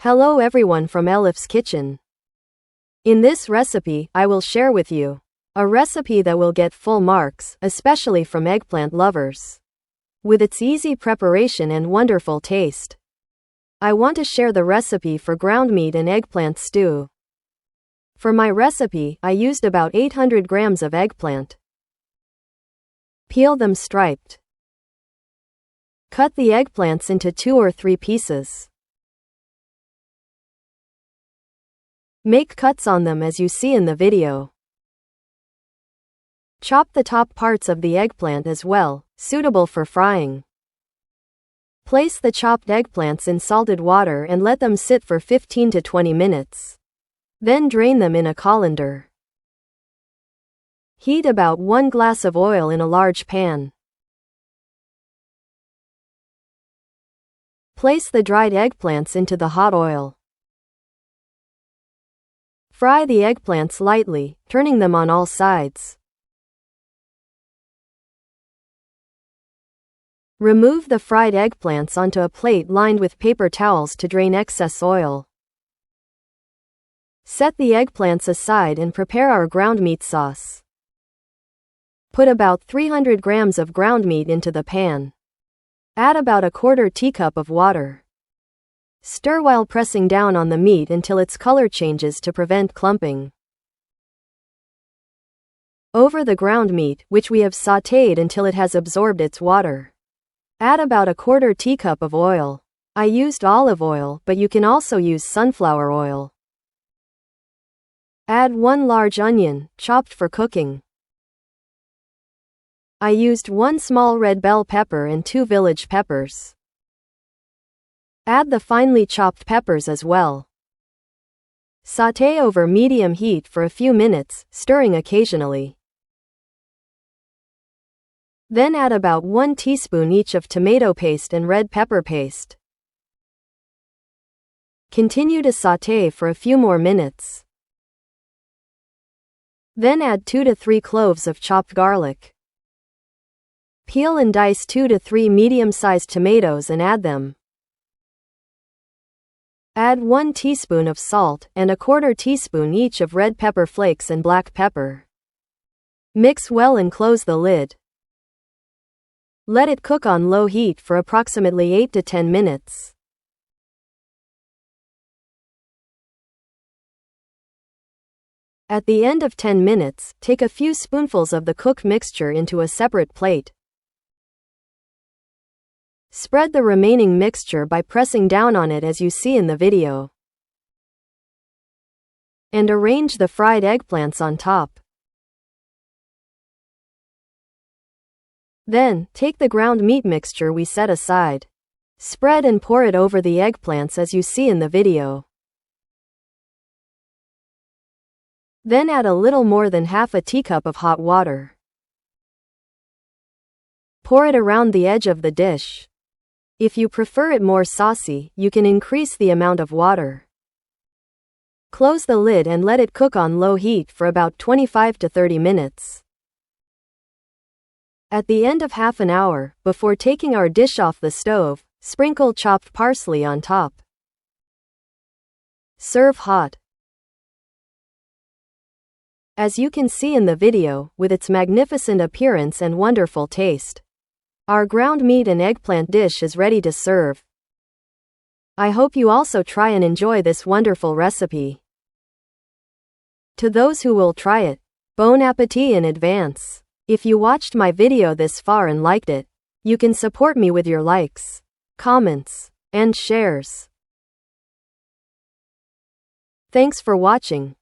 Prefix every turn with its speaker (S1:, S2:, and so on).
S1: Hello everyone from Elif's Kitchen. In this recipe, I will share with you a recipe that will get full marks, especially from eggplant lovers, with its easy preparation and wonderful taste. I want to share the recipe for ground meat and eggplant stew. For my recipe, I used about 800 grams of eggplant. Peel them striped. Cut the eggplants into 2 or 3 pieces. Make cuts on them as you see in the video. Chop the top parts of the eggplant as well, suitable for frying. Place the chopped eggplants in salted water and let them sit for 15 to 20 minutes. Then drain them in a colander. Heat about 1 glass of oil in a large pan. Place the dried eggplants into the hot oil. Fry the eggplants lightly, turning them on all sides. Remove the fried eggplants onto a plate lined with paper towels to drain excess oil. Set the eggplants aside and prepare our ground meat sauce. Put about 300 grams of ground meat into the pan. Add about 1/4 teacup of water. Stir while pressing down on the meat until its color changes to prevent clumping. Over the ground meat, which we have sautéed until it has absorbed its water. Add about 1/4 teacup of oil. I used olive oil, but you can also use sunflower oil. Add 1 large onion, chopped for cooking. I used 1 small red bell pepper and 2 village peppers. Add the finely chopped peppers as well. Sauté over medium heat for a few minutes, stirring occasionally. Then add about 1 teaspoon each of tomato paste and red pepper paste. Continue to sauté for a few more minutes. Then add 2 to 3 cloves of chopped garlic. Peel and dice 2 to 3 medium-sized tomatoes and add them. Add 1 teaspoon of salt and 1/4 teaspoon each of red pepper flakes and black pepper. Mix well and close the lid. Let it cook on low heat for approximately 8 to 10 minutes. At the end of 10 minutes, take a few spoonfuls of the cooked mixture into a separate plate. Spread the remaining mixture by pressing down on it as you see in the video. And arrange the fried eggplants on top. Then, take the ground meat mixture we set aside. Spread and pour it over the eggplants as you see in the video. Then add a little more than half a teacup of hot water. Pour it around the edge of the dish. If you prefer it more saucy, you can increase the amount of water. Close the lid and let it cook on low heat for about 25 to 30 minutes. At the end of half an hour, before taking our dish off the stove, sprinkle chopped parsley on top. Serve hot. As you can see in the video, with its magnificent appearance and wonderful taste, our ground meat and eggplant dish is ready to serve. I hope you also try and enjoy this wonderful recipe. To those who will try it, bon appetit in advance. If you watched my video this far and liked it, you can support me with your likes, comments, and shares. Thanks for watching.